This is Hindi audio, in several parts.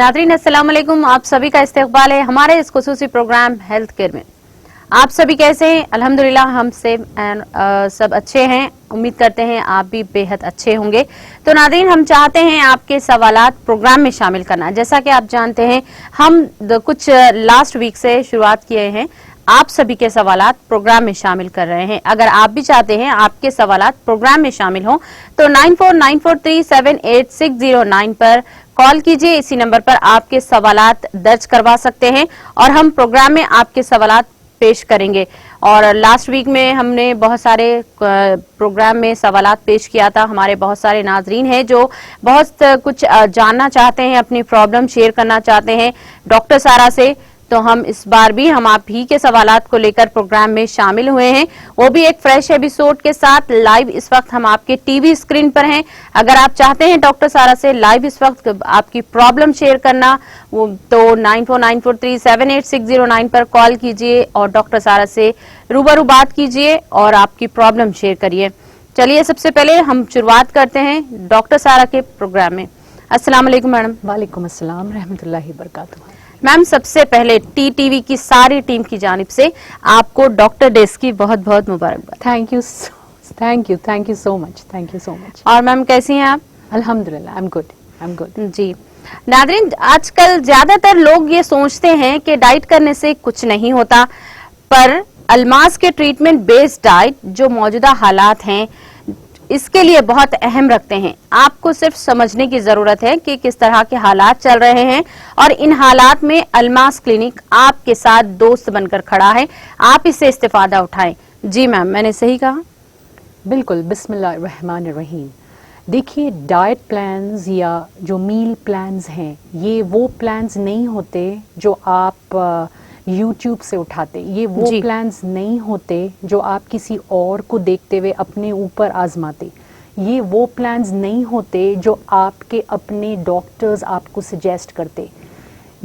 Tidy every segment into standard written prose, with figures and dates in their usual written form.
नाज़रीन अस्सलाम वालेकुम, आप सभी का इस्तकबाल है हमारे इस खुसूसी प्रोग्राम हेल्थ केयर में। आप सभी कैसे हैं? अल्हम्दुलिल्लाह हम से सब अच्छे हैं। उम्मीद करते हैं आप भी बेहद अच्छे होंगे। तो नाज़रीन, हम चाहते हैं आपके सवालात प्रोग्राम में शामिल करना। जैसा कि आप जानते हैं हम कुछ लास्ट वीक से शुरुआत किए हैं, आप सभी के सवालात प्रोग्राम में शामिल कर रहे हैं। अगर आप भी चाहते हैं आपके सवालात प्रोग्राम में शामिल हों तो 9494378609 पर कॉल कीजिए। इसी नंबर पर आपके सवालात दर्ज करवा सकते हैं और हम प्रोग्राम में आपके सवालात पेश करेंगे। और लास्ट वीक में हमने बहुत सारे प्रोग्राम में सवालात पेश किया था। हमारे बहुत सारे नाजरीन हैं जो बहुत कुछ जानना चाहते हैं, अपनी प्रॉब्लम शेयर करना चाहते हैं डॉक्टर सारा से। तो हम इस बार भी हम आप ही के सवालात को लेकर प्रोग्राम में शामिल हुए हैं, वो भी एक फ्रेश एपिसोड के साथ। लाइव इस वक्त हम आपके टीवी स्क्रीन पर हैं। अगर आप चाहते हैं डॉक्टर सारा से लाइव इस वक्त आपकी प्रॉब्लम शेयर करना तो 9494378609 पर कॉल कीजिए और डॉक्टर सारा से रूबरू बात कीजिए और आपकी प्रॉब्लम शेयर करिए। चलिए सबसे पहले हम शुरुआत करते हैं डॉक्टर सारा के प्रोग्राम में। अस्सलाम वालेकुम मैडम। वालेकुम अस्सलाम रहमतुल्लाहि बरकातुहू। मैम, सबसे पहले टीवी की सारी टीम की जानिब से आपको डॉक्टर डेज की बहुत बहुत मुबारकबाद। Thank you so much. Thank you so much. और मैम कैसी हैं आप? अल्हम्दुलिल्लाह, आई एम गुड। जी नादरीन, आजकल ज्यादातर लोग ये सोचते हैं कि डाइट करने से कुछ नहीं होता, पर अल्मास के ट्रीटमेंट बेस्ड डाइट जो मौजूदा हालात हैं इसके लिए बहुत अहम रखते हैं। आपको सिर्फ समझने की जरूरत है कि किस तरह के हालात चल रहे हैं और इन हालात में अल्मास क्लिनिक आपके साथ दोस्त बनकर खड़ा है। आप इससे इस्तेफादा उठाएं। जी मैम, मैंने सही कहा? बिल्कुल। बिस्मिल्लाहिर्रहमानिर्रहीम। देखिए, डाइट प्लान्स या जो मील प्लान्स हैं, ये वो प्लान्स नहीं होते जो आप YouTube से उठाते। ये वो प्लान्स नहीं होते जो आप किसी और को देखते हुए अपने ऊपर आजमाते। ये वो प्लान्स नहीं होते जो आपके अपने डॉक्टर्स आपको सजेस्ट करते।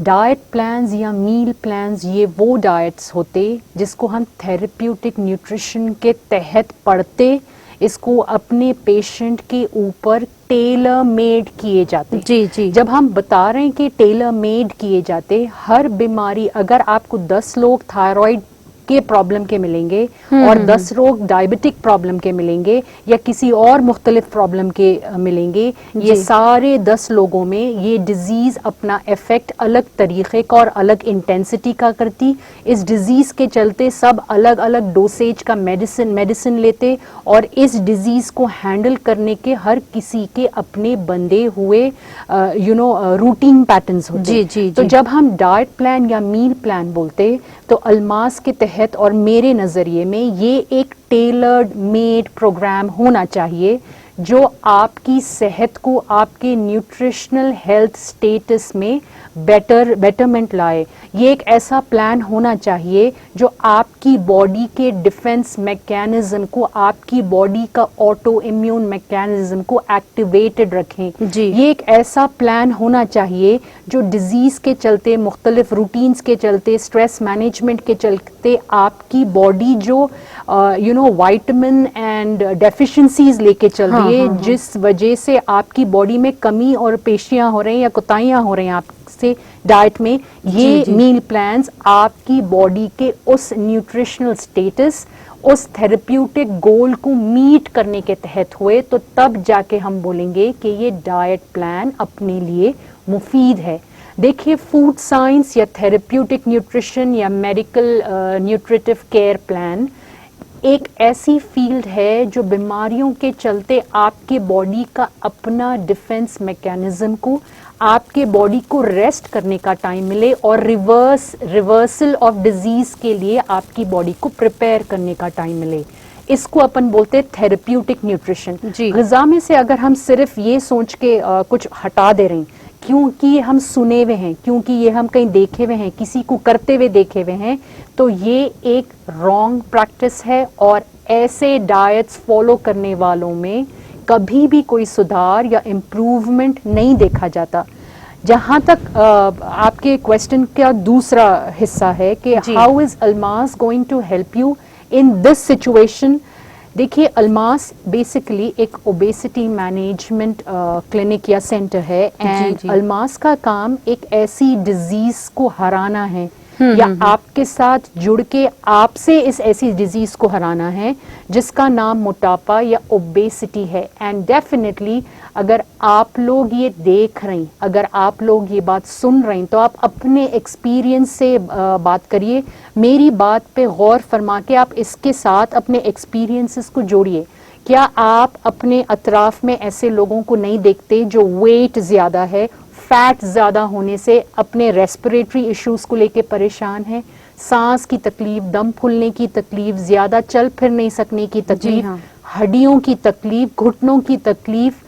डाइट प्लान्स या मील प्लान्स ये वो डाइट्स होते जिसको हम थेरेप्यूटिक न्यूट्रिशन के तहत पढ़ते। इसको अपने पेशेंट के ऊपर टेलर मेड किए जाते। जी। जब हम बता रहे हैं कि टेलर मेड किए जाते, हर बीमारी, अगर आपको 10 लोग थायराइड के प्रॉब्लम के मिलेंगे और 10 लोग डायबिटिक प्रॉब्लम के मिलेंगे या किसी और मुख्तलिफ प्रॉब्लम के मिलेंगे, ये सारे 10 लोगों में ये डिजीज अपना इफेक्ट अलग तरीके का और अलग इंटेंसिटी का करती। इस डिजीज के चलते सब अलग अलग डोसेज का मेडिसिन लेते और इस डिजीज को हैंडल करने के हर किसी के अपने बंधे हुए रूटीन पैटर्न्स होते। जी। तो जब हम डाइट प्लान या मील प्लान बोलते तो अल्मास के तहत और मेरे नज़रिए में ये एक टेलर्ड मेड प्रोग्राम होना चाहिए जो आपकी सेहत को आपके न्यूट्रिशनल हेल्थ स्टेटस में बेटरमेंट लाए। ये एक ऐसा प्लान होना चाहिए जो आपकी बॉडी के डिफेंस मैकेनिज्म को, आपकी बॉडी का ऑटो इम्यून मैकेनिज्म को एक्टिवेटेड रखें। ये एक ऐसा प्लान होना चाहिए जो डिजीज के चलते, मुख्तलिफ रूटीन्स के चलते, स्ट्रेस मैनेजमेंट के चलते आपकी बॉडी जो वाइटामिन एंड डेफिशिएंसीज लेके चल रही है, जिस वजह से आपकी बॉडी में कमी और पेशियां हो रही हैं या कोताहियां हो रही हैं आपसे डाइट में, ये मील प्लान्स आपकी बॉडी के उस न्यूट्रिशनल स्टेटस, उस थेरेप्यूटिक गोल को मीट करने के तहत हुए, तो तब जाके हम बोलेंगे कि ये डाइट प्लान अपने लिए मुफीद है। देखिए, फूड साइंस या थेरेप्यूटिक न्यूट्रिशन या मेडिकल न्यूट्रिटिव केयर प्लान एक ऐसी फील्ड है जो बीमारियों के चलते आपके बॉडी का अपना डिफेंस मैकेनिज्म को, आपके बॉडी को रेस्ट करने का टाइम मिले और रिवर्सल ऑफ डिजीज के लिए आपकी बॉडी को प्रिपेयर करने का टाइम मिले। इसको अपन बोलते हैं थेरेप्यूटिक न्यूट्रिशन। ग़िज़ा में से अगर हम सिर्फ ये सोच के कुछ हटा दे रहे हैं क्योंकि ये हम सुने हुए हैं, क्योंकि ये हम कहीं देखे हुए हैं, किसी को करते हुए देखे हुए हैं, तो ये एक रॉन्ग प्रैक्टिस है और ऐसे डाइट्स फॉलो करने वालों में कभी भी कोई सुधार या इम्प्रूवमेंट नहीं देखा जाता। जहाँ तक आपके क्वेश्चन का दूसरा हिस्सा है कि how is Almas going to help you in this situation, देखिए, अल्मास बेसिकली एक ओबेसिटी मैनेजमेंट क्लिनिक या सेंटर है, एंड अल्मास का काम एक ऐसी डिजीज को हराना है या आपके साथ जुड़ के आपसे इस ऐसी डिजीज को हराना है जिसका नाम मोटापा या ओबेसिटी है। एंड डेफिनेटली अगर आप लोग ये देख रहे हैं, अगर आप लोग ये बात सुन रहे हैं, तो आप अपने एक्सपीरियंस से बात करिए। मेरी बात पे गौर फरमा के आप इसके साथ अपने एक्सपीरियंसेस को जोड़िए। क्या आप अपने अतराफ में ऐसे लोगों को नहीं देखते जो वेट ज़्यादा है, फैट ज़्यादा होने से अपने रेस्पिरेटरी इश्यूज़ को लेके परेशान हैं, सांस की तकलीफ, दम फूलने की तकलीफ, ज़्यादा चल फिर नहीं सकने की तकलीफ, हड्डियों की तकलीफ, घुटनों की तकलीफ,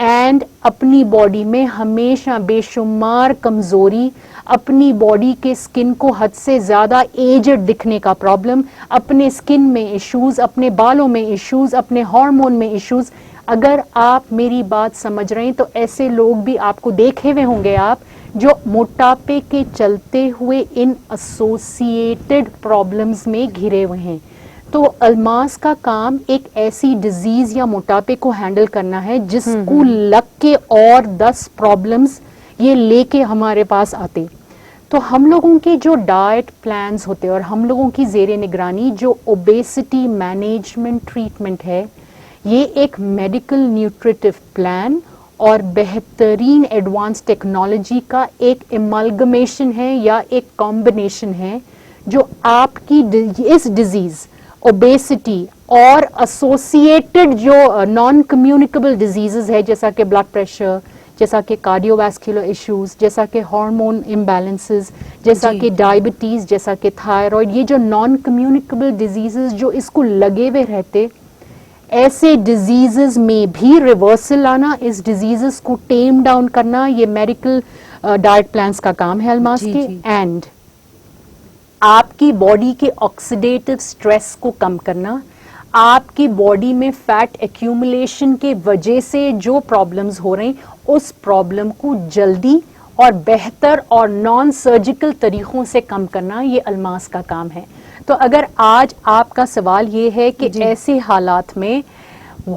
एंड अपनी बॉडी में हमेशा बेशुमार कमज़ोरी, अपनी बॉडी के स्किन को हद से ज़्यादा एजड दिखने का प्रॉब्लम, अपने स्किन में इश्यूज़, अपने बालों में इश्यूज़, अपने हार्मोन में इश्यूज़। अगर आप मेरी बात समझ रहे हैं तो ऐसे लोग भी आपको देखे हुए होंगे आप, जो मोटापे के चलते हुए इन एसोसिएटेड प्रॉब्लम्स में घिरे हुए हैं। तो अल्मास का काम एक ऐसी डिजीज या मोटापे को हैंडल करना है जिसको लग के और 10 प्रॉब्लम्स ये लेके हमारे पास आते। तो हम लोगों के जो डाइट प्लान्स होते हैं और हम लोगों की ज़ेरे निगरानी जो ओबेसिटी मैनेजमेंट ट्रीटमेंट है, ये एक मेडिकल न्यूट्रिटिव प्लान और बेहतरीन एडवांस टेक्नोलॉजी का एक एमलगमेशन है या एक कॉम्बिनेशन है जो आपकी इस डिजीज़ ओबेसिटी और एसोसिएटेड जो नॉन कम्युनिकेबल डिजीज़ेस है, जैसा कि ब्लड प्रेशर, जैसा कि कार्डियोवैस्कुलर इश्यूज, जैसा कि हार्मोन इम्बैलेंसेस, जैसा कि डायबिटीज़, जैसा कि थायराइड, ये जो नॉन कम्युनिकेबल डिजीज़ेस जो इसको लगे हुए रहते, ऐसे डिजीज़ेस में भी रिवर्सल लाना, इस डिजीज़ेस को टेम डाउन करना, ये मेडिकल डाइट प्लान्स का काम है अल्मास के। एंड आपकी बॉडी के ऑक्सीडेटिव स्ट्रेस को कम करना, आपकी बॉडी में फैट एक्यूमुलेशन के वजह से जो प्रॉब्लम्स हो रहे हैं उस प्रॉब्लम को जल्दी और बेहतर और नॉन सर्जिकल तरीक़ों से कम करना, ये अल्मास का काम है। तो अगर आज आपका सवाल ये है कि ऐसे हालात में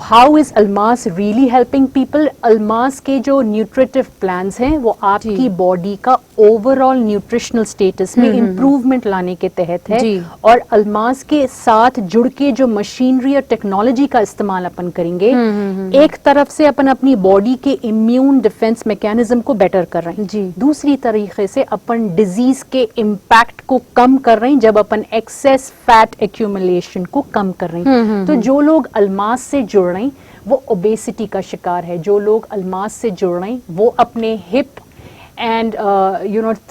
how is Almas really helping people, Almas के जो न्यूट्रिटिव प्लान्स हैं वो आपकी बॉडी का ओवरऑल न्यूट्रिशनल स्टेटस में इम्प्रूवमेंट लाने के तहत है। और अल्मास के साथ जुड़ के जो मशीनरी और टेक्नोलॉजी का इस्तेमाल अपन करेंगे, एक तरफ से अपन अपनी बॉडी के इम्यून डिफेंस मैकेनिज्म को बेटर कर रहे हैं, दूसरी तरीके से अपन डिजीज के इम्पैक्ट को कम कर रहे हैं जब अपन एक्सेस फैट एक्यूमुलेशन को कम कर रहे हैं। तो जो लोग अल्मास से जुड़ रहे हैं वो ओबेसिटी का शिकार है, जो लोग अल्मास से जुड़ रहे हैं वो अपने hip and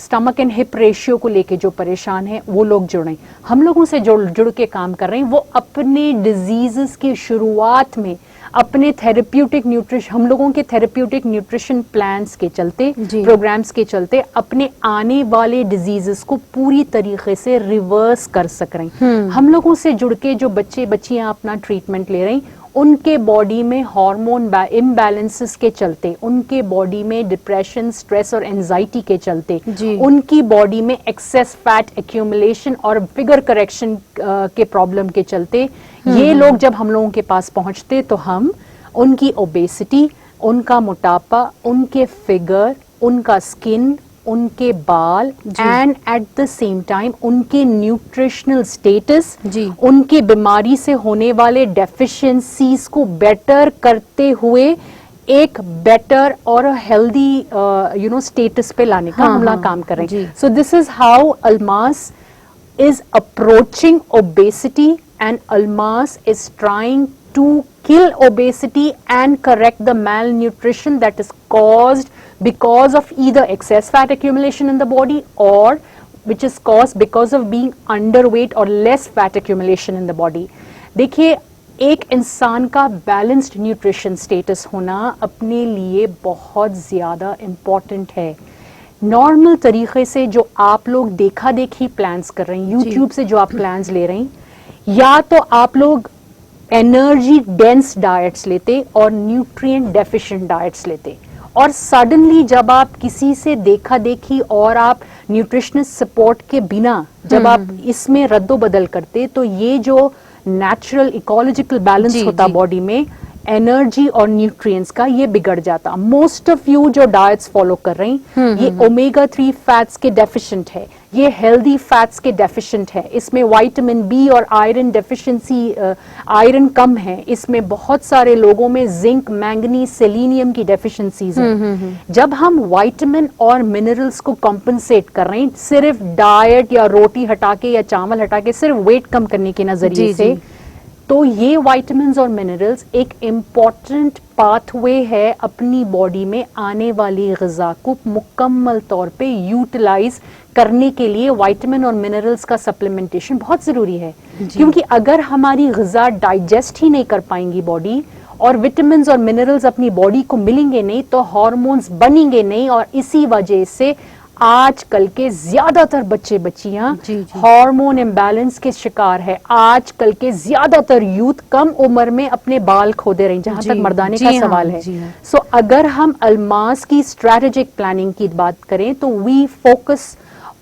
stomach and hip ratio को लेके जो परेशान है वो लोग जुड़ रहे हैं, हम लोगों से जुड़ के काम कर रहे हैं, वो अपने डिजीजेस की शुरुआत में अपने थेरेप्यूटिक न्यूट्रिशन, हम लोगों के थेरेप्यूटिक न्यूट्रिशन प्लान्स के चलते, प्रोग्राम्स के चलते अपने आने वाले डिजीजेस को पूरी तरीके से रिवर्स कर सक रहे हैं। हम लोगों से जुड़ के जो बच्चे बच्चियां अपना ट्रीटमेंट ले रहे हैं, उनके बॉडी में हार्मोन इम्बैलेंसेस के चलते, उनके बॉडी में डिप्रेशन, स्ट्रेस और एंजाइटी के चलते, उनकी बॉडी में एक्सेस फैट एक्यूमुलेशन और फिगर करेक्शन के प्रॉब्लम के चलते, ये लोग जब हम लोगों के पास पहुंचते तो हम उनकी ओबेसिटी, उनका मोटापा, उनके फिगर, उनका स्किन, उनके बाल and at the same time उनके न्यूट्रिशनल स्टेटस, उनके बीमारी से होने वाले डेफिशिएंसीज को बेटर करते हुए एक बेटर और हेल्दी स्टेटस पे लाने का हम लोग काम कर रहे हैं। So this is how Almas is approaching obesity, and Almas is trying to kill obesity and correct the malnutrition that is caused because of either excess fat accumulation in the body or which is caused because of being underweight or less fat accumulation in the body. देखिए, एक इंसान का बैलेंस्ड न्यूट्रिशन स्टेटस होना अपने लिए बहुत ज़्यादा इम्पॉर्टेंट है। नॉर्मल तरीके से जो आप लोग देखा देखी प्लान्स कर रहे हैं, यूट्यूब से जो आप प्लान्स ले रहे हैं, या तो आप लोग एनर्जी डेंस डाइट्स लेते और न्यूट्रिएंट डेफिशिएंट डाइट्स लेते, और सडनली जब आप किसी से देखा देखी और आप न्यूट्रिशनल सपोर्ट के बिना जब आप इसमें रद्दो बदल करते, तो ये जो नेचुरल इकोलॉजिकल बैलेंस जी, होता जी। बॉडी में, एनर्जी और न्यूट्रिएंट्स का, ये बिगड़ जाता। मोस्ट ऑफ यू जो डाइट्स फॉलो कर रही ये ओमेगा 3 फैट्स के डेफिशिएंट है, ये हेल्दी फैट्स के डेफिशिएंट है, इसमें विटामिन बी और आयरन डेफिशिएंसी, आयरन कम है, इसमें बहुत सारे लोगों में जिंक, मैंगनीज, सेलेनियम की डेफिशिएंसीज हैं। जब हम विटामिन और मिनरल्स को कॉम्पनसेट कर रहे हैं सिर्फ डाइट या रोटी हटा के या चावल हटा के, सिर्फ वेट कम करने के नजरिए जी, से, जी। तो ये विटामिन्स और मिनरल्स एक इम्पॉर्टेंट पाथवे है अपनी बॉडी में आने वाली ग़िज़ा को मुकम्मल तौर पे यूटिलाइज करने के लिए। विटामिन और मिनरल्स का सप्लीमेंटेशन बहुत ज़रूरी है, क्योंकि अगर हमारी ग़िज़ा डाइजेस्ट ही नहीं कर पाएंगी बॉडी, और विटामिन्स और मिनरल्स अपनी बॉडी को मिलेंगे नहीं, तो हार्मोन्स बनेंगे नहीं, और इसी वजह से आजकल के ज्यादातर बच्चे बच्चियां जी, जी। हार्मोन इम्बैलेंस के शिकार है। आजकल के ज्यादातर यूथ कम उम्र में अपने बाल खो दे रहे हैं, जहां जी, तक मर्दाने जी का हाँ, सवाल है। जी हाँ। सो अगर हम अल्मास की स्ट्रेटेजिक प्लानिंग की बात करें तो we focus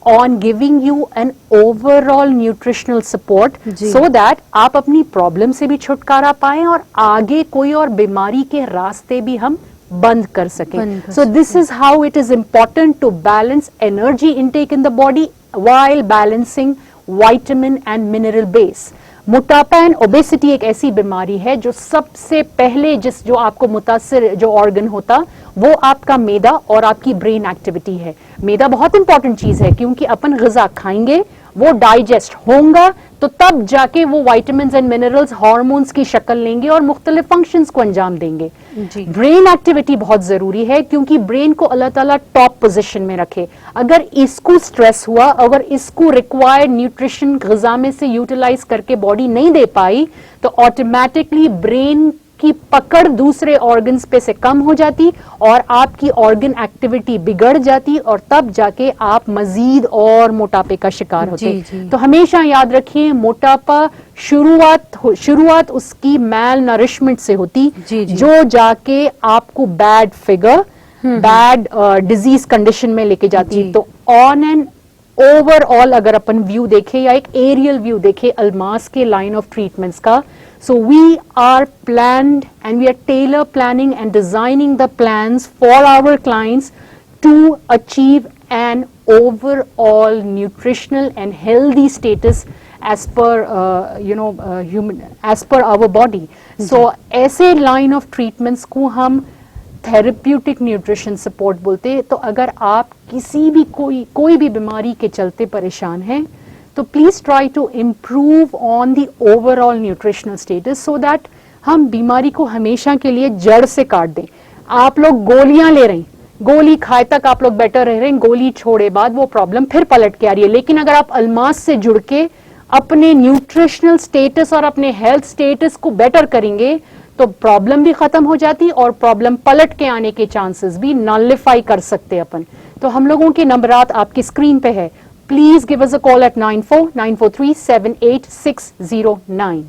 on giving you an overall nutritional support, जी। सो दैट आप अपनी प्रॉब्लम से भी छुटकारा पाएं और आगे कोई और बीमारी के रास्ते भी हम बंद कर सकें। बंद कर So this is how it is important to balance energy intake in the body while balancing vitamin and mineral base. मोटापा एंड ओबेसिटी एक ऐसी बीमारी है जो सबसे पहले जो आपको मुतासिर जो ऑर्गन होता वो आपका मैदा और आपकी ब्रेन एक्टिविटी है। मैदा बहुत इंपॉर्टेंट चीज है, क्योंकि अपन ग़िज़ा खाएंगे, वो डाइजेस्ट होगा, तो तब जाके वो विटामिन्स एंड मिनरल्स हार्मोन्स की शक्ल लेंगे और मुख्तलिफ फंक्शंस को अंजाम देंगे। जी। ब्रेन एक्टिविटी बहुत जरूरी है, क्योंकि ब्रेन को अल्लाह ताला टॉप पोजीशन में रखे। अगर इसको स्ट्रेस हुआ, अगर इसको रिक्वायर्ड न्यूट्रिशन ग़िज़ा में से यूटिलाइज करके बॉडी नहीं दे पाई, तो ऑटोमेटिकली ब्रेन की पकड़ दूसरे ऑर्गन्स पे से कम हो जाती और आपकी ऑर्गन एक्टिविटी बिगड़ जाती, और तब जाके आप मजीद और मोटापे का शिकार होते। जी, जी। तो हमेशा याद रखिए, मोटापा शुरुआत उसकी मैल नरिशमेंट से होती, जी, जी। जो जाके आपको bad figure, bad disease condition में लेके जाती। जी। तो ऑन एंड ओवरऑल अगर अपन व्यू देखें या एक एरियल व्यू देखें अल्मास के लाइन ऑफ ट्रीटमेंट्स का, so we are planned and we are tailor planning and designing the plans for our clients to achieve an overall nutritional and healthy status as per human, as per our body. So ऐसे line of treatments को हम थेरेप्यूटिक न्यूट्रिशन सपोर्ट बोलते हैं। तो अगर आप किसी भी कोई भी बीमारी के चलते परेशान हैं, तो please try to improve on the overall nutritional status, so that हम बीमारी को हमेशा के लिए जड़ से काट दें। आप लोग गोलियां ले रहे हैं, गोली खाए तक आप लोग बेटर रह रहे हैं, गोली छोड़े बाद वो प्रॉब्लम फिर पलट के आ रही है। लेकिन अगर आप अल्मास से जुड़ के अपने न्यूट्रिशनल स्टेटस और अपने हेल्थ स्टेटस को बेटर करेंगे, तो प्रॉब्लम भी खत्म हो जाती और प्रॉब्लम पलट के आने के चांसेस भी नलिफाई कर सकते अपन। तो हम लोगों के नंबरात आपकी स्क्रीन पे है। Please give us a call at 94-943-78609.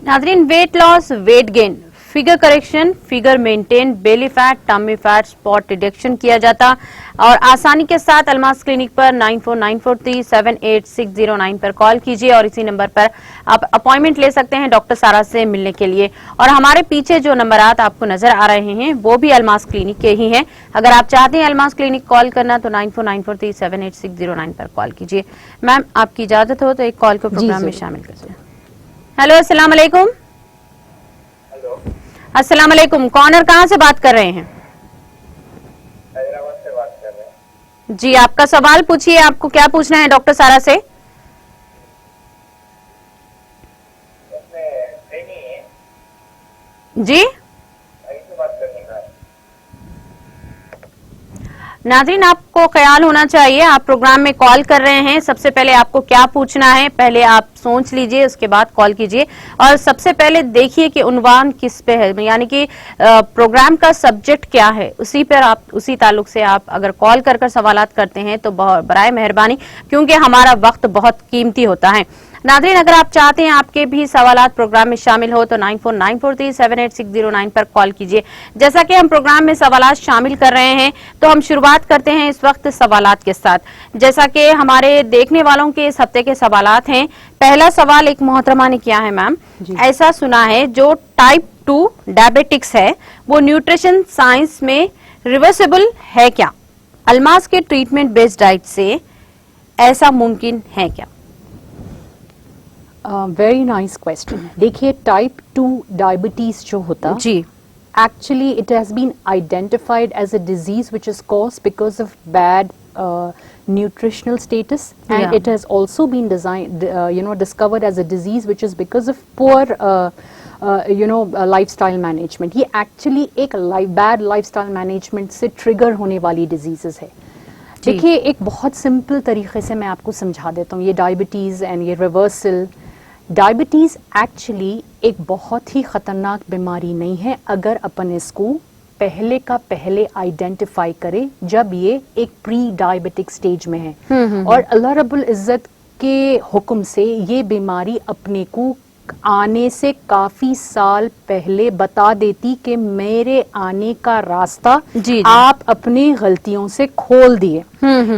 Nadreen, weight loss, weight gain, figure correction, figure maintain, belly fat, tummy fat, spot reduction किया जाता और आसानी के साथ अल्मास क्लिनिक पर 94-943-78609 पर कॉल कीजिए और इसी नंबर पर आप अपॉइंटमेंट ले सकते हैं डॉक्टर सारा से मिलने के लिए। और हमारे पीछे जो नंबरात आपको नजर आ रहे हैं वो भी अल्मास क्लिनिक के ही हैं। अगर आप चाहते हैं अल्मास क्लिनिक कॉल करना तो 94-943-78609 पर कॉल कीजिए। मैम, आपकी इजाजत हो तो एक कॉल को प्रोग्राम में शामिल करते हैं। हेलो, अस्सलाम वालेकुम। अस्सलाम वालेकुम, कौन और कहां से बात कर रहे हैं? हैदराबाद से बात कर रहे हैं। जी, आपका सवाल पूछिए, आपको क्या पूछना है डॉक्टर सारा से? उसमें ट्रेनिंग है, जी वहीं से बात करने का है। नाज़रीन, आपको ख्याल होना चाहिए, आप प्रोग्राम में कॉल कर रहे हैं, सबसे पहले आपको क्या पूछना है पहले आप सोच लीजिए, उसके बाद कॉल कीजिए। और सबसे पहले देखिए कि उन्वान किस पे है, यानी कि प्रोग्राम का सब्जेक्ट क्या है, उसी पर आप, उसी ताल्लुक से आप अगर कॉल कर सवालात करते हैं तो बहुत बराए मेहरबानी, क्योंकि हमारा वक्त बहुत कीमती होता है। नाज़रीन, अगर आप चाहते हैं आपके भी सवालात प्रोग्राम में शामिल हो तो 9494378609 पर कॉल कीजिए। जैसा कि हम प्रोग्राम में सवालात शामिल कर रहे हैं तो हम शुरुआत करते हैं इस वक्त सवालात के साथ। जैसा कि हमारे देखने वालों के इस हफ्ते के सवालात हैं। पहला सवाल एक मोहतरमा ने किया है, मैम, ऐसा सुना है जो टाइप 2 डायबिटिक्स है वो न्यूट्रिशन साइंस में रिवर्सिबल है क्या? अल्मास के ट्रीटमेंट बेस्ड डाइट से ऐसा मुमकिन है क्या? Very nice question. देखिए, टाइप 2 डायबिटीज जो होता जी, actually it has been identified as a disease which is caused because of bad nutritional status, and Yeah. it has also been discovered as a disease which is because of poor lifestyle management. ये actually एक bad lifestyle management से trigger होने वाली diseases है। जी। देखिए, एक बहुत सिंपल तरीके से मैं आपको समझा देता हूँ। ये डायबिटीज़ एंड ये रिवर्सल, डायबिटीज़ एक्चुअली एक बहुत ही ख़तरनाक बीमारी नहीं है अगर अपन इसको पहले का पहले आइडेंटिफाई करें जब ये एक प्री डायबिटिक स्टेज में है। और अल्लाह रब्बुल इज़्ज़त के हुक्म से ये बीमारी अपने को आने से काफी साल पहले बता देती कि मेरे आने का रास्ता जी। आप अपनी गलतियों से खोल दिए।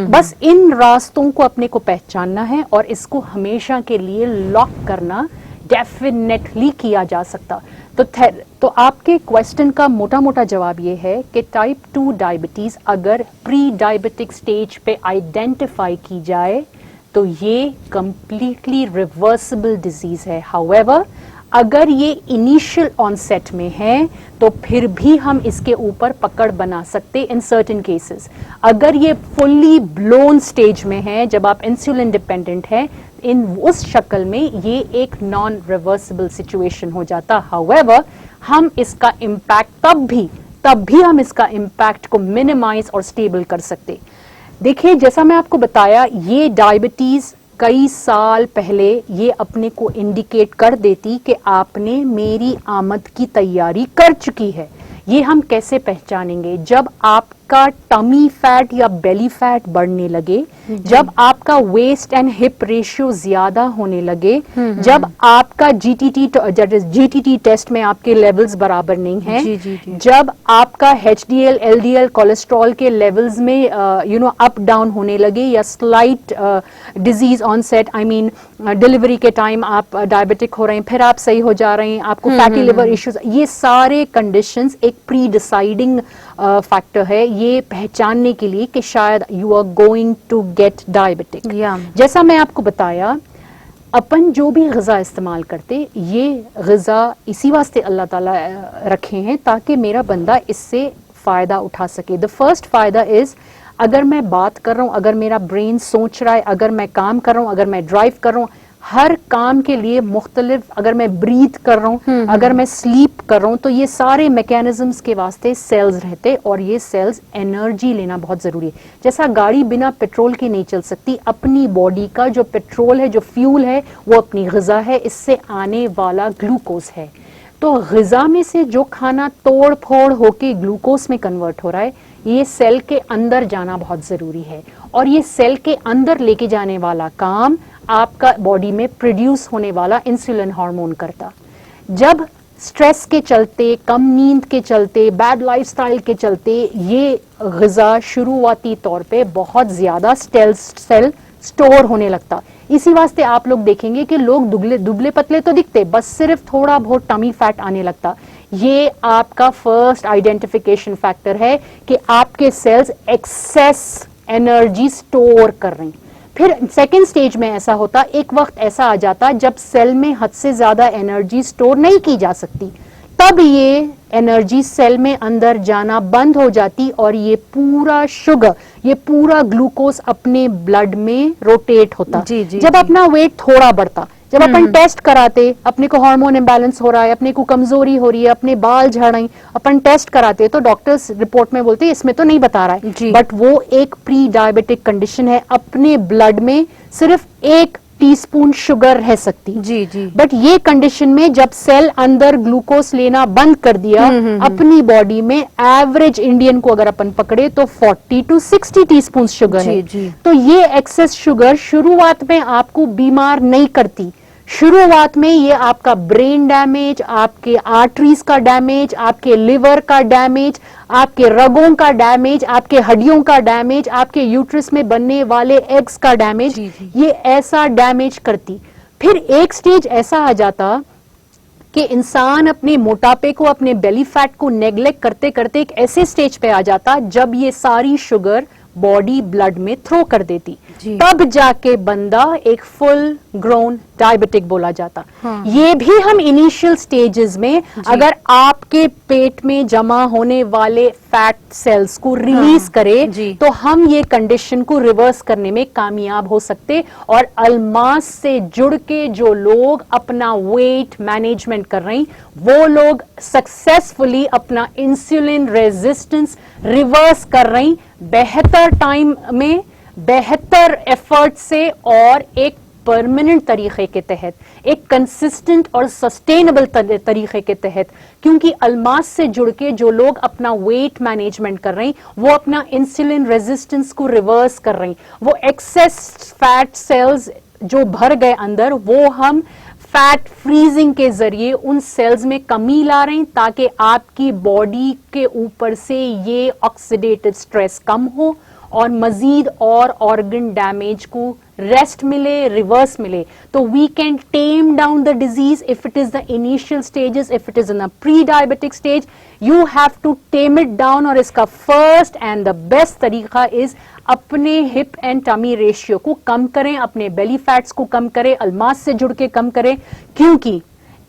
बस इन रास्तों को अपने को पहचानना है और इसको हमेशा के लिए लॉक करना डेफिनेटली किया जा सकता। तो आपके क्वेश्चन का मोटा मोटा जवाब ये है कि टाइप 2 डायबिटीज अगर प्री डायबिटिक स्टेज पे आइडेंटिफाई की जाए तो ये कंप्लीटली रिवर्सिबल डिजीज है। हाउएवर, अगर ये इनिशियल ऑनसेट में है तो फिर भी हम इसके ऊपर पकड़ बना सकते इन सर्टेन केसेस। अगर ये फुल्ली ब्लोन स्टेज में है, जब आप इंसुलिन डिपेंडेंट है, इन उस शक्ल में ये एक नॉन रिवर्सिबल सिचुएशन हो जाता। हाउएवर, हम इसका इम्पैक्ट तब भी हम इसका इम्पैक्ट को मिनिमाइज और स्टेबल कर सकते। देखिए, जैसा मैं आपको बताया, ये डायबिटीज कई साल पहले ये अपने को इंडिकेट कर देती कि आपने मेरी आमद की तैयारी कर चुकी है। ये हम कैसे पहचानेंगे? जब आपका टमी फैट या बेली फैट बढ़ने लगे, जब आपका वेस्ट एंड हिप रेशियो ज्यादा होने लगे, जब आपका जीटीटी टेस्ट में आपके लेवल्स बराबर नहीं हैं, जब आपका HDL LDL कोलेस्ट्रॉल के लेवल्स में अप डाउन होने लगे या slight disease onset, I mean delivery के टाइम आप डायबिटिक हो रहे हैं, फिर आप सही हो जा रहे हैं, आपको फैटी लिवर इश्यूज, ये सारे कंडीशंस एक प्री डिसाइडिंग फैक्टर है ये पहचानने के लिए कि शायद you are going to get diabetic. जैसा मैं आपको बताया, अपन जो भी ग़िज़ा इस्तेमाल करते, ये ग़िज़ा इसी वास्ते अल्लाह ताला रखे हैं ताकि मेरा बंदा इससे फ़ायदा उठा सके। द फर्स्ट फ़ायदा इज़, अगर मैं बात कर रहा हूँ, अगर मेरा ब्रेन सोच रहा है, अगर मैं काम कर रहा हूँ, अगर मैं ड्राइव कर रहा हूँ, हर काम के लिए मुख्तलिफ, अगर मैं ब्रीथ कर रहा हूँ, अगर मैं स्लीप कर रहा हूँ, तो ये सारे मैकेनिज्म्स के वास्ते सेल्स रहते और ये सेल्स एनर्जी लेना बहुत ज़रूरी है। जैसा गाड़ी बिना पेट्रोल के नहीं चल सकती, अपनी बॉडी का जो पेट्रोल है, जो फ्यूल है, वो अपनी ग़िज़ा है, इससे आने वाला ग्लूकोज है। तो ग़िज़ा में से जो खाना तोड़ फोड़ होके ग्लूकोज में कन्वर्ट हो रहा है, ये सेल के अंदर जाना बहुत ज़रूरी है। और ये सेल के अंदर लेके जाने वाला काम आपका बॉडी में प्रोड्यूस होने वाला इंसुलिन हार्मोन करता। जब स्ट्रेस के चलते, कम नींद के चलते, बैड लाइफस्टाइल के चलते ये ग़िज़ा शुरुआती तौर पे बहुत ज़्यादा सेल स्टोर होने लगता। इसी वास्ते आप लोग देखेंगे कि लोग दुबले पतले तो दिखते, बस सिर्फ थोड़ा बहुत टमी फैट आने लगता। ये आपका फर्स्ट आइडेंटिफिकेशन फैक्टर है कि आपके सेल्स एक्सेस एनर्जी स्टोर कर रहे हैं। फिर सेकेंड स्टेज में ऐसा होता, एक वक्त ऐसा आ जाता जब सेल में हद से ज्यादा एनर्जी स्टोर नहीं की जा सकती, तब ये एनर्जी सेल में अंदर जाना बंद हो जाती और ये पूरा शुगर, ये पूरा ग्लूकोज अपने ब्लड में रोटेट होता। जब अपना वेट थोड़ा बढ़ता, जब अपन टेस्ट कराते, अपने को हार्मोन इम्बैलेंस हो रहा है, अपने को कमजोरी हो रही है, अपने बाल झड़ रहे हैं, अपन टेस्ट कराते तो डॉक्टर्स रिपोर्ट में बोलते इसमें तो नहीं बता रहा है, बट वो एक प्री डायबिटिक कंडीशन है। अपने ब्लड में सिर्फ एक टीस्पून शुगर रह सकती। जी जी। बट ये कंडीशन में जब सेल अंदर ग्लूकोज लेना बंद कर दिया अपनी बॉडी में, एवरेज इंडियन को अगर अपन पकड़े तो 40 to 60 टीस्पून शुगर जी, है। जी। तो ये एक्सेस शुगर शुरुआत में आपको बीमार नहीं करती। शुरुआत में ये आपका ब्रेन डैमेज, आपके आर्टरीज का डैमेज, आपके लिवर का डैमेज, आपके रगों का डैमेज, आपके हड्डियों का डैमेज, आपके यूट्रस में बनने वाले एग्स का डैमेज, जी, जी। ये ऐसा डैमेज करती। फिर एक स्टेज ऐसा आ जाता कि इंसान अपने मोटापे को, अपने बेली फैट को नेग्लेक्ट करते करते एक ऐसे स्टेज पे आ जाता जब ये सारी शुगर बॉडी ब्लड में थ्रो कर देती। जी। तब जाके बंदा एक फुल ग्रोन डायबिटिक बोला जाता। हाँ। ये भी हम इनिशियल स्टेजेस में अगर आपके पेट में जमा होने वाले फैट सेल्स को रिलीज करे जी। तो हम ये कंडीशन को रिवर्स करने में कामयाब हो सकते। और अल्मास से जुड़ के जो लोग अपना वेट मैनेजमेंट कर रहे हैं वो लोग सक्सेसफुली अपना इंसुलिन रेजिस्टेंस रिवर्स कर रहे हैं, बेहतर टाइम में, बेहतर एफर्ट से और एक परमानेंट तरीके के तहत, एक कंसिस्टेंट और सस्टेनेबल तरीके के तहत। क्योंकि अल्मास से जुड़ के जो लोग अपना वेट मैनेजमेंट कर रहे हैं वो अपना इंसुलिन रेजिस्टेंस को रिवर्स कर रहे हैं। वो एक्सेस फैट सेल्स जो भर गए अंदर वो हम फैट फ्रीजिंग के जरिए उन सेल्स में कमी ला रहे हैं ताकि आपकी बॉडी के ऊपर से ये ऑक्सीडेटिव स्ट्रेस कम हो और मजीद और ऑर्गन डैमेज को रेस्ट मिले, रिवर्स मिले। तो we can tame down the disease if it is the initial stages, if it is in a pre diabetic stage you have to tame it down. और इसका फर्स्ट एंड द बेस्ट तरीका इज अपने हिप एंड टमी रेशियो को कम करें, अपने बेली फैट्स को कम करें, अल्मास से जुड़ के कम करें, क्योंकि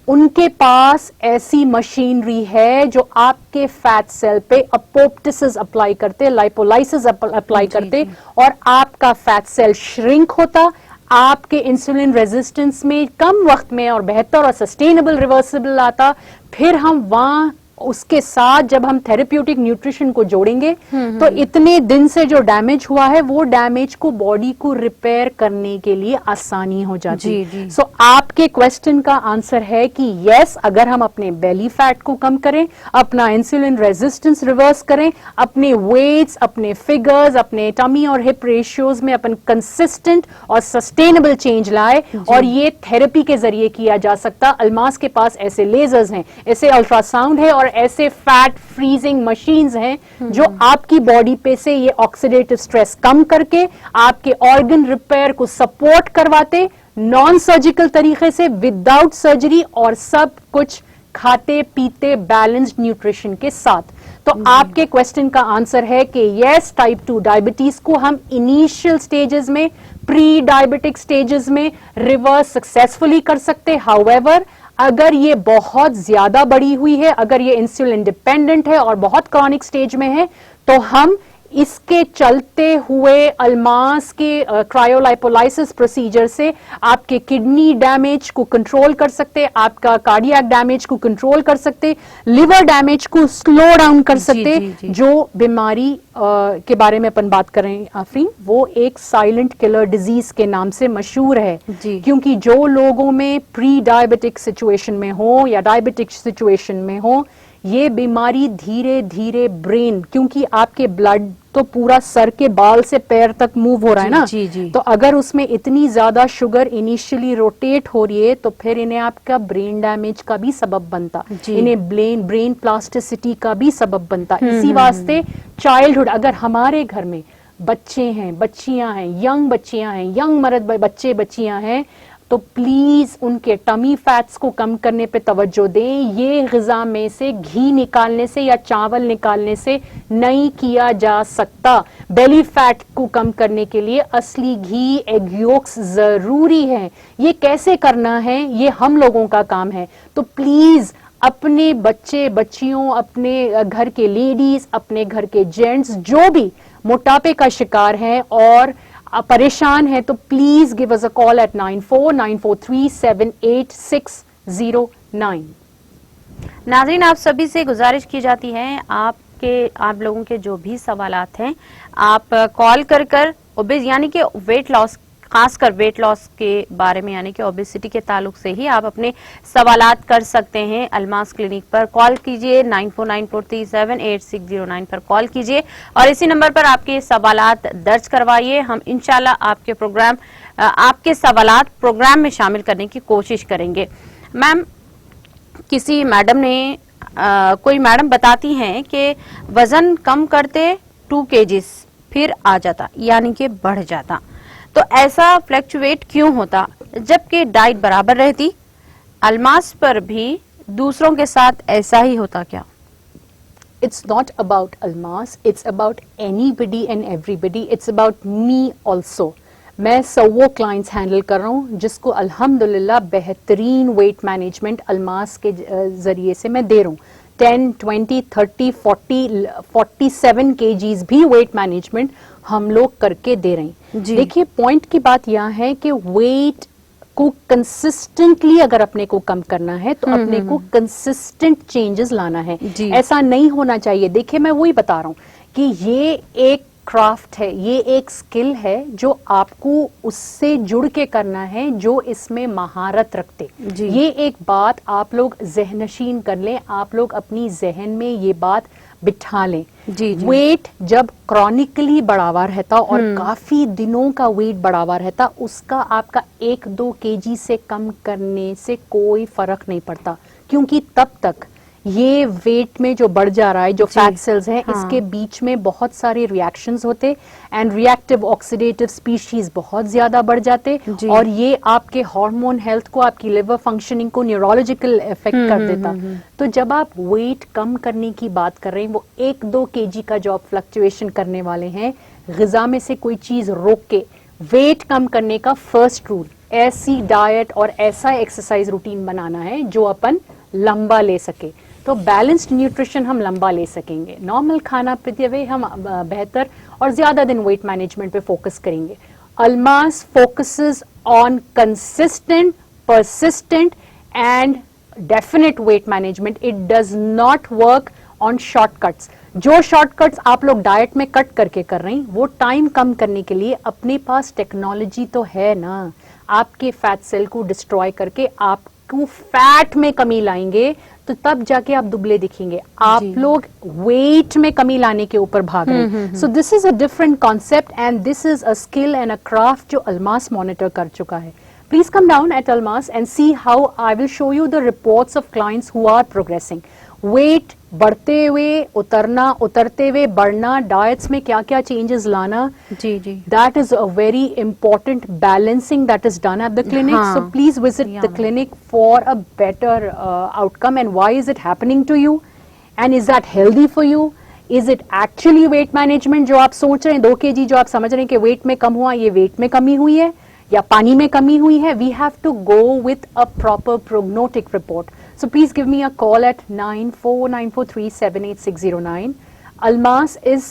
उनके पास ऐसी मशीनरी है जो आपके फैट सेल पे अपोप्टोसिस अप्लाई करते, लाइपोलाइसिस अप्लाई करते और आपका फैट सेल श्रिंक होता, आपके इंसुलिन रेजिस्टेंस में कम वक्त में और बेहतर और सस्टेनेबल रिवर्सिबल आता। फिर हम वहां उसके साथ जब हम थेरेप्यूटिक न्यूट्रिशन को जोड़ेंगे तो इतने दिन से जो डैमेज हुआ है वो डैमेज को बॉडी को रिपेयर करने के लिए आसानी हो जाती जी, है। जी। सो आपके क्वेश्चन का आंसर है कि यस, अगर हम अपने बेली फैट को कम करें, अपना इंसुलिन रेजिस्टेंस रिवर्स करें, अपने वेट्स, अपने फिगर्स, अपने टमी और हिप रेशियोज में अपन कंसिस्टेंट और सस्टेनेबल चेंज लाए, और ये थेरेपी के जरिए किया जा सकता। अल्मास के पास ऐसे लेजर्स हैं, ऐसे अल्ट्रासाउंड है और ऐसे फैट फ्रीजिंग मशीन्स हैं जो आपकी बॉडी पे से ये ऑक्सीडेटिव स्ट्रेस कम करके आपके ऑर्गन रिपेयर को सपोर्ट करवाते, नॉन सर्जिकल तरीके से, विदाउट सर्जरी, और सब कुछ खाते पीते बैलेंस्ड न्यूट्रिशन के साथ। तो आपके क्वेश्चन का आंसर है कि यस, टाइप 2 डायबिटीज को हम इनिशियल स्टेजेस में, प्री डायबिटिक स्टेजेस में रिवर्स सक्सेसफुली कर सकते। हाउएवर अगर ये बहुत ज्यादा बढ़ी हुई है, अगर ये इंसुलिन डिपेंडेंट है और बहुत क्रॉनिक स्टेज में है, तो हम इसके चलते हुए अल्मास के क्रायोलाइपोलाइसिस प्रोसीजर से आपके किडनी डैमेज को कंट्रोल कर सकते, आपका कार्डियक डैमेज को कंट्रोल कर सकते, लिवर डैमेज को स्लो डाउन कर सकते। जी। जो बीमारी के बारे में अपन बात कर रहे हैं आफरीन, वो एक साइलेंट किलर डिजीज के नाम से मशहूर है। जी। क्योंकि जो लोगों में प्री डायबिटिक सिचुएशन में हो या डायबिटिक सिचुएशन में हो, ये बीमारी धीरे धीरे ब्रेन, क्योंकि आपके ब्लड तो पूरा सर के बाल से पैर तक मूव हो रहा है ना, जी, जी। तो अगर उसमें इतनी ज्यादा शुगर इनिशियली रोटेट हो रही है तो फिर इन्हें आपका ब्रेन डैमेज का भी सबब बनता, जी। इन्हें ब्रेन प्लास्टिसिटी का भी सबब बनता। इसी वास्ते चाइल्डहुड, अगर हमारे घर में बच्चे हैं, बच्चियां हैं, यंग बच्चियां हैं, यंग मर्द बच्चे बच्चियां हैं, तो प्लीज उनके टमी फैट्स को कम करने पे तवज्जो दें। ये ग़िज़ा में से घी निकालने से या चावल निकालने से नहीं किया जा सकता। बेली फैट को कम करने के लिए असली घी, एग योक्स जरूरी है। ये कैसे करना है, ये हम लोगों का काम है। तो प्लीज अपने बच्चे बच्चियों, अपने घर के लेडीज, अपने घर के जेंट्स जो भी मोटापे का शिकार हैं और परेशान है, तो please give us a call at 9493788609। नाज़रीन, आप सभी से गुजारिश की जाती है, आप लोगों के जो भी सवालात हैं आप कॉल कर ओबेस यानी कि वेट लॉस खासकर वेट लॉस के बारे में यानी कि ओबेसिटी के ताल्लुक से ही आप अपने सवालात कर सकते हैं। अल्मास क्लिनिक पर कॉल कीजिए, 9494378609 पर कॉल कीजिए और इसी नंबर पर आपके सवालात दर्ज करवाइए। हम इंशाल्लाह आपके सवालात प्रोग्राम में शामिल करने की कोशिश करेंगे। मैम, किसी मैडम ने कोई मैडम बताती हैं कि वजन कम करते 2 kgs फिर आ जाता यानी कि बढ़ जाता, तो ऐसा फ्लक्चुएट क्यों होता जबकि डाइट बराबर रहती? अल्मास पर भी दूसरों के साथ ऐसा ही होता क्या? It's not about Almas, it's about anybody and everybody, it's about me also. मैं 100 क्लाइंट्स हैंडल कर रहा हूँ जिसको अल्हम्दुलिल्लाह बेहतरीन वेट मैनेजमेंट अल्मास के जरिए से मैं दे रहा हूँ। 10, 20, 30, 40, 47 kgs भी वेट मैनेजमेंट हम लोग करके दे रहे हैं। देखिए, पॉइंट की बात यह है कि वेट को कंसिस्टेंटली अगर अपने को कम करना है तो अपने को कंसिस्टेंट चेंजेस लाना है, ऐसा नहीं होना चाहिए। देखिए, मैं वही बता रहा हूँ कि ये एक क्राफ्ट है, ये एक स्किल है जो आपको उससे जुड़ के करना है जो इसमें महारत रखते। ये एक बात आप लोग ज़हनशीन कर लें, आप लोग अपनी जहन में ये बात बिठा लें। वेट जब क्रॉनिकली बढ़ावा रहता और काफी दिनों का वेट बढ़ावा रहता, उसका आपका 1-2 kg से कम करने से कोई फर्क नहीं पड़ता, क्योंकि तब तक ये वेट में जो बढ़ जा रहा है, जो फैट सेल्स हैं, इसके बीच में बहुत सारे रिएक्शंस होते एंड रिएक्टिव ऑक्सीडेटिव स्पीशीज बहुत ज्यादा बढ़ जाते और ये आपके हार्मोन हेल्थ को, आपकी लिवर फंक्शनिंग को न्यूरोलॉजिकल इफेक्ट कर देता। तो जब आप वेट कम करने की बात कर रहे हैं, वो 1-2 kg का जो आप फ्लक्चुएशन करने वाले हैं, ग़िज़ा में से कोई चीज रोक के वेट कम करने का फर्स्ट रूल ऐसी डाइट और ऐसा एक्सरसाइज रूटीन बनाना है जो अपन लंबा ले सके। तो बैलेंस्ड न्यूट्रिशन हम लंबा ले सकेंगे, नॉर्मल खाना पीते हुए हम बेहतर और ज्यादा दिन वेट मैनेजमेंट पे फोकस करेंगे। Almas focuses on consistent, persistent and definite weight management. It does not work on shortcuts. जो शॉर्टकट्स आप लोग डाइट में कट करके कर रहे हैं, वो टाइम कम करने के लिए अपने पास टेक्नोलॉजी तो है ना, आपके फैट सेल को डिस्ट्रॉय करके आपको फैट में कमी लाएंगे, तो तब जाके आप दुबले दिखेंगे। आप लोग वेट में कमी लाने के ऊपर भाग रहे हैं। So this is a different concept and this is a skill and a craft जो अल्मास मॉनिटर कर चुका है। Please come down at Almas and see how I will show you the reports of clients who are progressing. Weight बढ़ते हुए, उतरना, उतरते हुए बढ़ना, डाइट्स में क्या क्या चेंजेस लाना, that is a very important balancing that is done at the clinic. So please visit the clinic for a better outcome. And why is it happening to you? And is that healthy for you? Is it actually weight management जो आप सोच रहे हैं, 2 kg जो आप समझ रहे हैं कि वेट में कम हुआ, ये वेट में कमी हुई है या पानी में कमी हुई है? We have to go with a proper prognostic report. So please give me a call at 9494378609. Almas is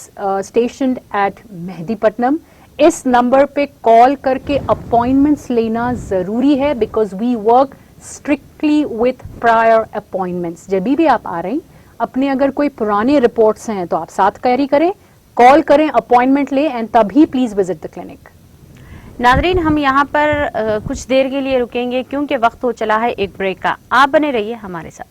stationed at Mehdipatnam. इस नंबर पे कॉल करके अपॉइंटमेंट्स लेना जरूरी है because we work strictly with prior appointments. जब भी आप आ रहे हैं, अपने अगर कोई पुराने रिपोर्ट्स हैं तो आप साथ कैरी करें, कॉल करें, अपॉइंटमेंट लें एंड तभी प्लीज विजिट द क्लिनिक। नाज़रीन, हम यहाँ पर कुछ देर के लिए रुकेंगे क्योंकि वक्त हो चला है एक ब्रेक का। आप बने रहिए हमारे साथ।